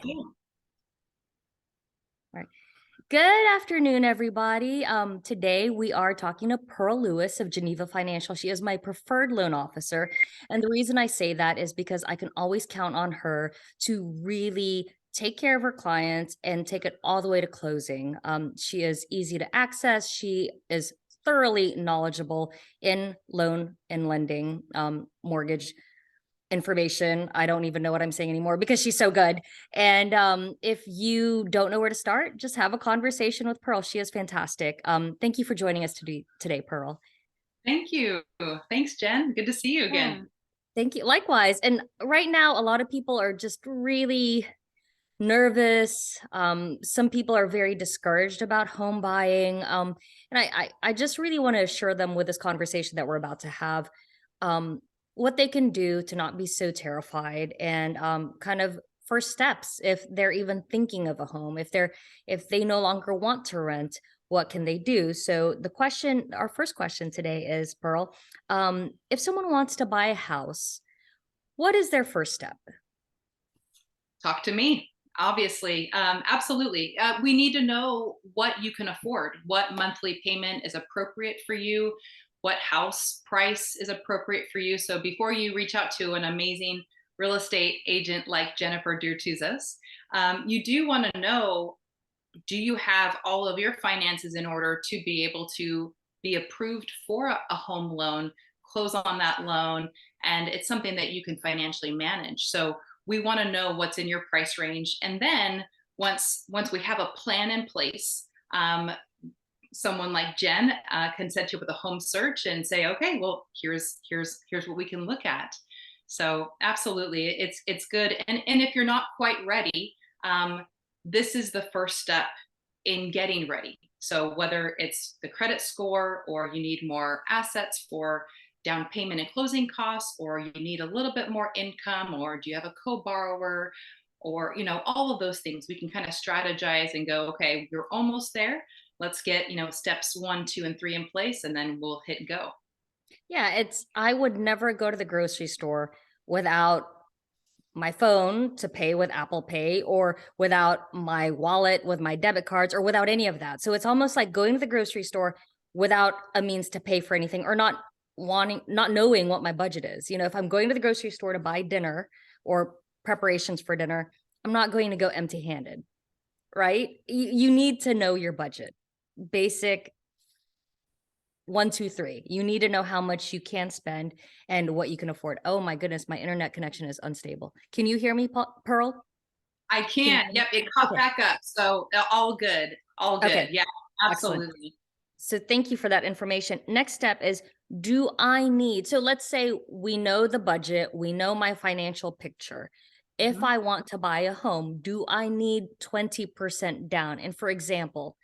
you. All right. Good afternoon, everybody. Today we are talking to Pearl Lewis of Geneva Financial. She is my preferred loan officer. And the reason I say that is because I can always count on her to really take care of her clients and take it all the way to closing. She is easy to access. She is thoroughly knowledgeable in loan and lending, mortgage information. I don't even know what I'm saying anymore because she's so good. And if you don't know where to start, just have a conversation with Pearl. She is fantastic. Thank you for joining us today, Pearl. Thank you. Thanks, Jen. Good to see you Yeah. again. Thank you. Likewise. And right now, a lot of people are just really nervous. Some people are very discouraged about home buying. And I just really want to assure them with this conversation that we're about to have, um, what they can do to not be so terrified and kind of first steps if they're even thinking of a home, if they no longer want to rent, what can they do? So our first question today is, Pearl, if someone wants to buy a house, what is their first step? Talk to me. Obviously, absolutely. We need to know what you can afford, what monthly payment is appropriate for you, what house price is appropriate for you. So before you reach out to an amazing real estate agent like Jennifer Durtuzos, you do want to know, do you have all of your finances in order to be able to be approved for a home loan, close on that loan, and it's something that you can financially manage. So we want to know what's in your price range, and then once we have a plan in place, someone like Jen can set you up with a home search and say, okay, well, here's what we can look at. So absolutely, it's good. And if you're not quite ready, this is the first step in getting ready. So whether it's the credit score, or you need more assets for down payment and closing costs, or you need a little bit more income, or do you have a co-borrower, or all of those things, we can kind of strategize and go, okay, you're almost there. Let's get steps 1, 2, and 3 in place, and then we'll hit go. Yeah, I would never go to the grocery store without my phone to pay with Apple Pay or without my wallet with my debit cards or without any of that. So it's almost like going to the grocery store without a means to pay for anything or not knowing what my budget is. If I'm going to the grocery store to buy dinner or preparations for dinner, I'm not going to go empty-handed, right? You need to know your budget. Basic 1, 2, 3. You need to know how much you can spend and what you can afford. Oh my goodness, my internet connection is unstable. Can you hear me, Pearl? I Can you can't. hear me? Yep, it caught Okay. back up. So all good. All good. Okay. Yeah, Excellent. absolutely. So thank you for that information. Next step is, so let's say we know the budget, we know my financial picture. If Mhm. I want to buy a home, do I need 20% down? And for example,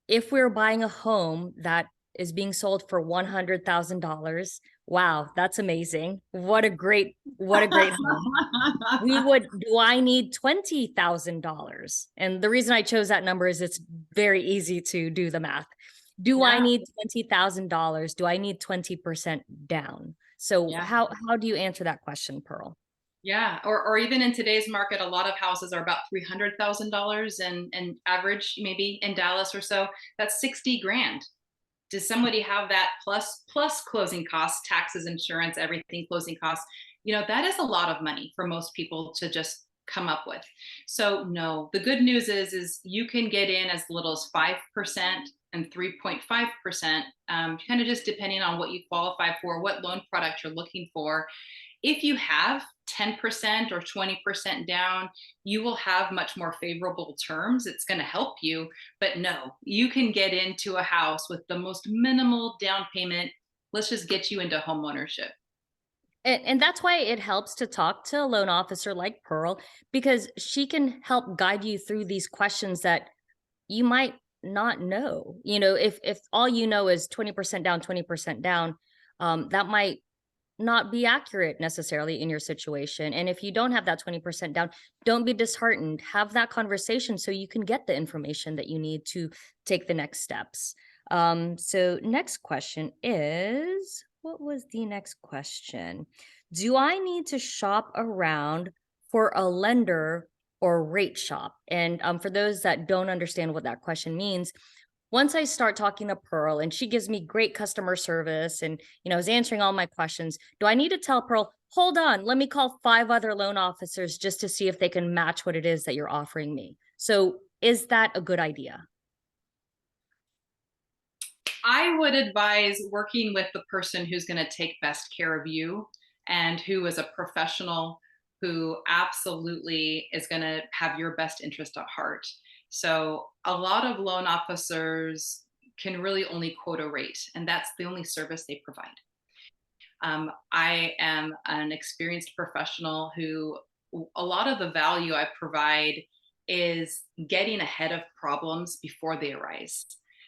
if we're buying a home that is being sold for $100,000, wow, that's amazing. What a great home. Do I need $20,000? And the reason I chose that number is it's very easy to do the math. Do I Yeah, need $20,000? Do I need 20% down? So yeah. how do you answer that question, Pearl? Yeah, or even in today's market, a lot of houses are about $300,000 and average, maybe in Dallas or so. That's 60 grand. Does somebody have that plus closing costs, taxes, insurance, everything, closing costs? That is a lot of money for most people to just come up with. So no, the good news is you can get in as little as 5% and 3.5%, kind of just depending on what you qualify for, what loan product you're looking for. If you have 10% or 20% down, you will have much more favorable terms. It's going to help you. But no, you can get into a house with the most minimal down payment. Let's just get you into home ownership. And that's why it helps to talk to a loan officer like Pearl, because she can help guide you through these questions that you might not know. If all you know is 20% down, 20% down, that might not be accurate necessarily in your situation. And if you don't have that 20% down, don't be disheartened. Have that conversation so you can get the information that you need to take the next steps. So next question is, what was the next question? Do I need to shop around for a lender or rate shop? And for those that don't understand what that question means, once I start talking to Pearl and she gives me great customer service and is answering all my questions, do I need to tell Pearl, hold on, let me call 5 other loan officers just to see if they can match what it is that you're offering me? So is that a good idea? I would advise working with the person who's going to take best care of you and who is a professional who absolutely is going to have your best interest at heart. So, a lot of loan officers can really only quote a rate, and that's the only service they provide. I am an experienced professional who a lot of the value I provide is getting ahead of problems before they arise.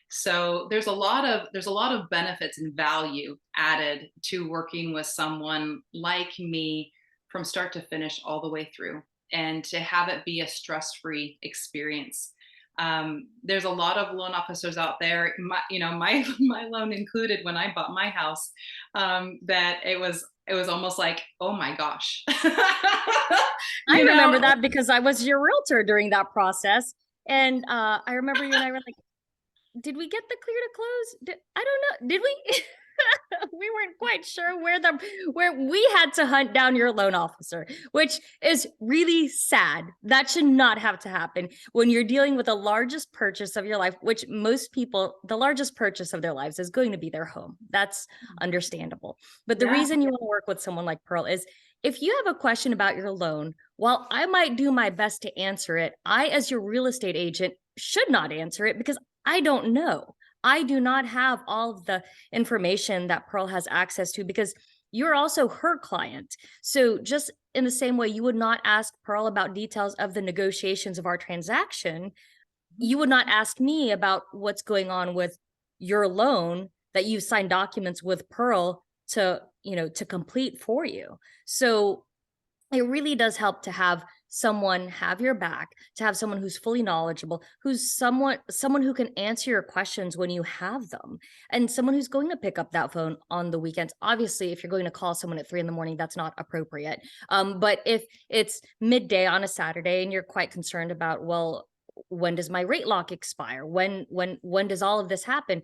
So there's a lot of benefits and value added to working with someone like me from start to finish all the way through, and to have it be a stress-free experience. There's a lot of loan officers out there, my my loan included when I bought my house, that it was almost like, oh my gosh. I you know remember that because I was your realtor during that process. And I remember you and I were like, did we get the clear to close? I don't know. Did we? We weren't quite sure where we had to hunt down your loan officer, which is really sad. That should not have to happen when you're dealing with the largest purchase of your life, which most people, the largest purchase of their lives is going to be their home. That's understandable. But the yeah, reason you want to work with someone like Pearl is if you have a question about your loan, while I might do my best to answer it, I, as your real estate agent, should not answer it because I don't know. I do not have all of the information that Pearl has access to because you're also her client. So, just in the same way you would not ask Pearl about details of the negotiations of our transaction, you would not ask me about what's going on with your loan that you signed documents with Pearl to complete for you. So, it really does help to have someone have your back, to have someone who's fully knowledgeable, who's someone who can answer your questions when you have them, and someone who's going to pick up that phone on the weekends. Obviously, if you're going to call someone at 3 in the morning, that's not appropriate. But if it's midday on a Saturday and you're quite concerned about, well, when does my rate lock expire? When does all of this happen?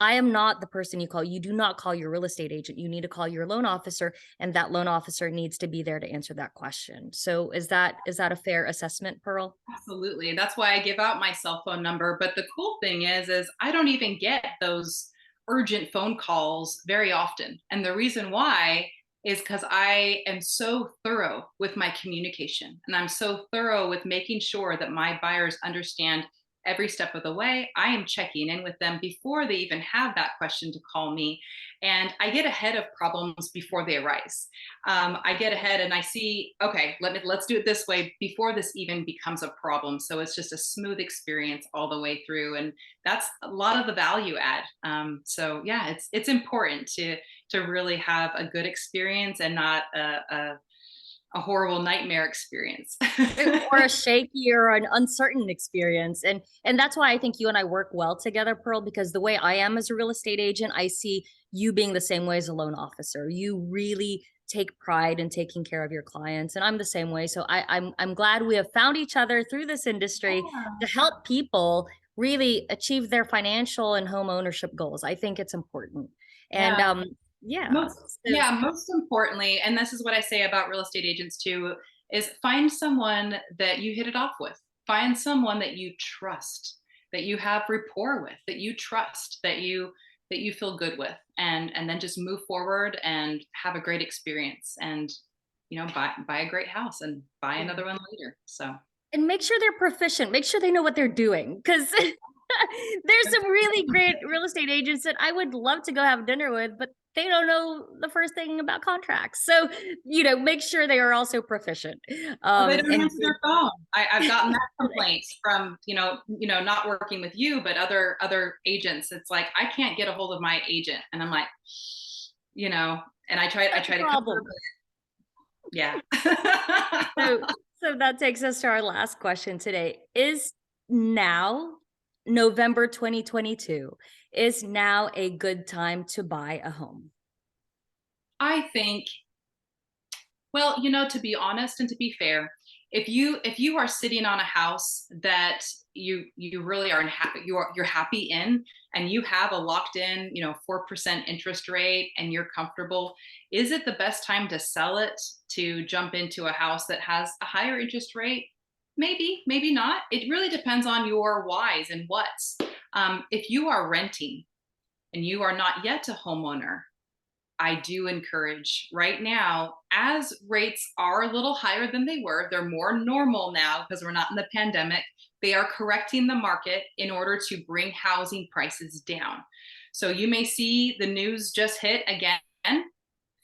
I am not the person you call. You do not call your real estate agent. You need to call your loan officer, and that loan officer needs to be there to answer that question. So is that a fair assessment, Pearl? absolutely. That's why I give out my cell phone number. But the cool thing is I don't even get those urgent phone calls very often. And the reason why is because I am so thorough with my communication, and I'm so thorough with making sure that my buyers understand every step of the way. I am checking in with them before they even have that question to call me. And I get ahead of problems before they arise. I get ahead and I see, okay, let's do it this way before this even becomes a problem. So it's just a smooth experience all the way through, and that's a lot of the value add. So yeah, it's important to really have a good experience and not a horrible nightmare experience. Or a shaky or an uncertain experience. And that's why I think you and I work well together, Pearl, because the way I am as a real estate agent, I see you being the same way as a loan officer. You really take pride in taking care of your clients, and I'm the same way. So I'm glad we have found each other through this industry to help people really achieve their financial and home ownership goals. I think it's important. And Yeah. yeah. Most So yeah, most importantly, and this is what I say about real estate agents too, is find someone that you hit it off with. Find someone that you trust, that you have rapport with, that you trust, that you feel good with, and then just move forward and have a great experience, and buy a great house and buy another one later. So and make sure they're proficient. Make sure they know what they're doing because there's some really great real estate agents that I would love to go have dinner with, but they don't know the first thing about contracts. So, make sure they are also proficient. Or they don't And answer their phone. I've gotten that complaints from not working with you, but other agents. It's like I can't get a hold of my agent, and I'm like, and I that's a try to cover, problem. but yeah. So, so that takes us to our last question today. Is now November 2022 is now a good time to buy a home? I think, well, to be honest and to be fair, if you are sitting on a house that you really are happy, you're happy in, and you have a locked in 4% interest rate and you're comfortable, is it the best time to sell it to jump into a house that has a higher interest rate? Maybe, maybe not. It really depends on your whys and whats. If you are renting and you are not yet a homeowner, I do encourage right now, as rates are a little higher than they were, they're more normal now because we're not in the pandemic. They are correcting the market in order to bring housing prices down. So you may see the news just hit again.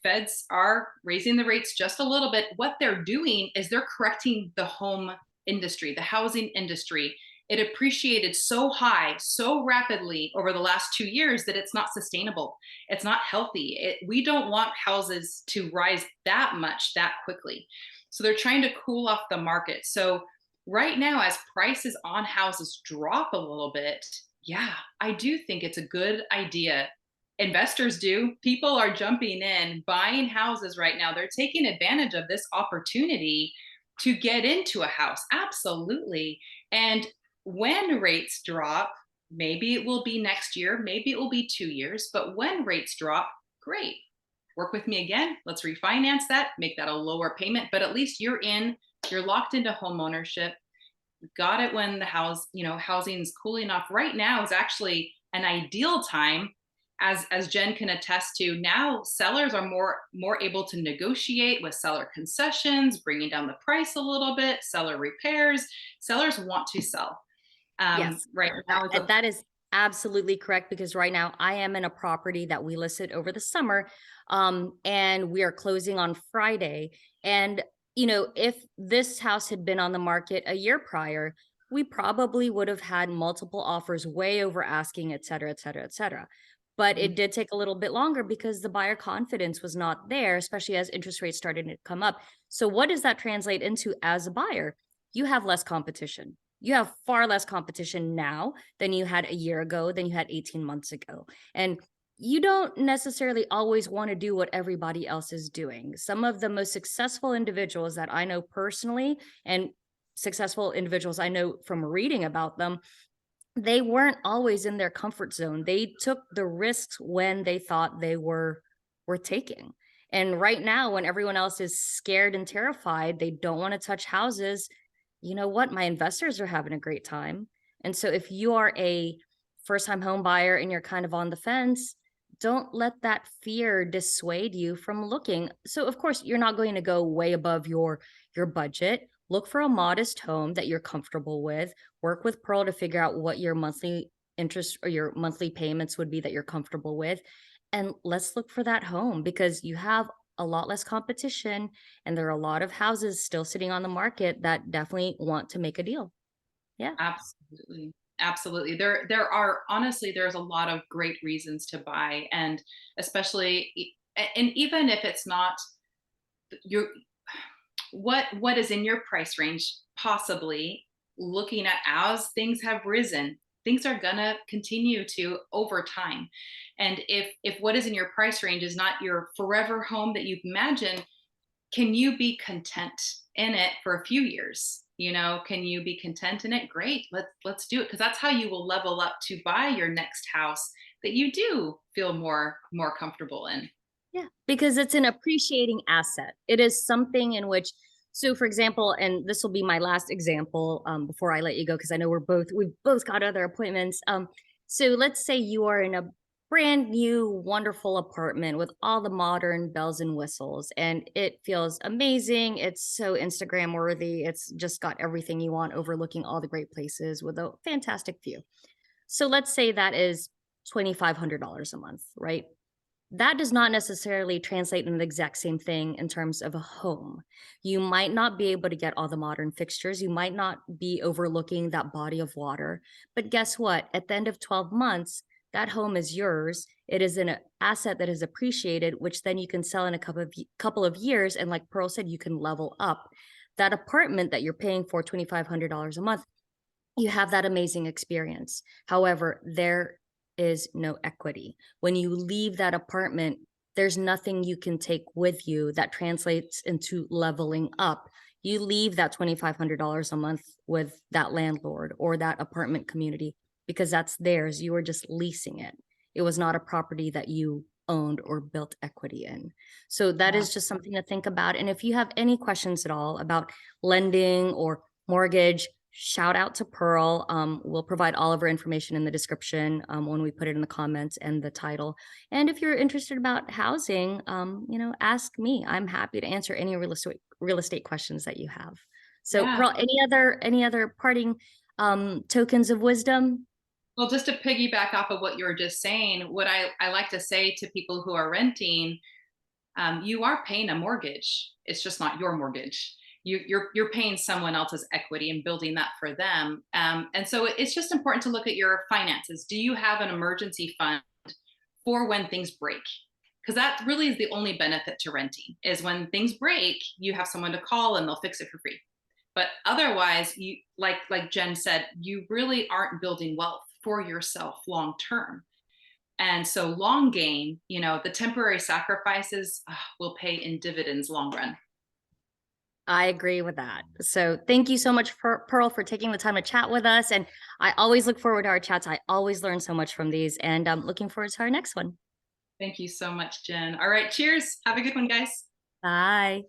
Feds are raising the rates just a little bit. What they're doing is they're correcting the home industry, the housing industry. It appreciated so high, so rapidly over the last 2 years that it's not sustainable. It's not healthy. We don't want houses to rise that much that quickly. So they're trying to cool off the market. So right now, as prices on houses drop a little bit, yeah, I do think it's a good idea. Investors do. People are jumping in, buying houses right now. They're taking advantage of this opportunity to get into a house. Absolutely. And when rates drop, maybe it will be next year, maybe it will be 2 years, but when rates drop, great. Work with me again. Let's refinance that, make that a lower payment, but at least you're locked into home ownership. Got it when the housing's cooling off. Right now is actually an ideal time, as Jen can attest to. Now sellers are more able to negotiate with seller concessions, bringing down the price a little bit, seller repairs. Sellers want to sell. Yes, Right now is and a that is absolutely correct because right now I am in a property that we listed over the summer, and we are closing on Friday. And if this house had been on the market a year prior, we probably would have had multiple offers way over asking, et cetera, et cetera, et cetera. But it did take a little bit longer because the buyer confidence was not there, especially as interest rates started to come up. So, what does that translate into as a buyer? You have less competition. You have far less competition now than you had a year ago, than you had 18 months ago. And you don't necessarily always want to do what everybody else is doing. Some of the most successful individuals that I know personally, and successful individuals I know from reading about them, they weren't always in their comfort zone. They took the risks when they thought they were taking. And right now, when everyone else is scared and terrified, they don't want to touch houses. You know what? My investors are having a great time. And so if you are a first-time home buyer and you're kind of on the fence, don't let that fear dissuade you from looking. So of course, you're not going to go way above your budget. Look for a modest home that you're comfortable with. Work with Pearl to figure out what your monthly interest or your monthly payments would be that you're comfortable with. And let's look for that home because you have a lot less competition and there are a lot of houses still sitting on the market that definitely want to make a deal. Yeah. absolutely, absolutely. There are, honestly, there's a lot of great reasons to buy, and especially, and even if it's not your what is in your price range, possibly looking at as things have risen, things are gonna continue to over time. And if what is in your price range is not your forever home that you imagine, can you be content in it for a few years? Can you be content in it? Great, let's do it, because that's how you will level up to buy your next house that you do feel more comfortable in. Yeah, because it's an appreciating asset. It is something in which, so for example, and this will be my last example before I let you go, because I know we've both got other appointments. So let's say you are in a brand new, wonderful apartment with all the modern bells and whistles, and it feels amazing. It's so Instagram worthy. It's just got everything you want, overlooking all the great places with a fantastic view. So let's say that is $2,500 a month, right? That does not necessarily translate into the exact same thing in terms of a home. You might not be able to get all the modern fixtures. You might not be overlooking that body of water. But guess what? At the end of 12 months, that home is yours. It is an asset that is appreciated, which then you can sell in a couple of years. And like Pearl said, you can level up. That apartment that you're paying for $2,500 a month, you have that amazing experience. However, there is no equity. When you leave that apartment, there's nothing you can take with you that translates into leveling up. you leave that $2,500 a month with that landlord or that apartment community because that's theirs. You were just leasing it. It was not a property that you owned or built equity in. So that Yeah. is just something to think about. And if you have any questions at all about lending or mortgage, shout out to Pearl. We'll provide all of our information in the description when we put it in the comments and the title. And if you're interested about housing, ask me. I'm happy to answer any real estate questions that you have. So, Yeah. Pearl, any other parting tokens of wisdom? Well, just to piggyback off of what you were just saying, what I like to say to people who are renting, you are paying a mortgage. It's just not your mortgage. You're paying someone else's equity and building that for them. And so it's just important to look at your finances. Do you have an emergency fund for when things break? Because that really is the only benefit to renting is when things break, you have someone to call and they'll fix it for free. But otherwise, you like Jen said, you really aren't building wealth for yourself long term. And so long game, the temporary sacrifices will pay in dividends long run. I agree with that. So thank you so much, Pearl, for taking the time to chat with us. And I always look forward to our chats. I always learn so much from these, and I'm looking forward to our next one. Thank you so much, Jen. All right, cheers. Have a good one, guys. Bye.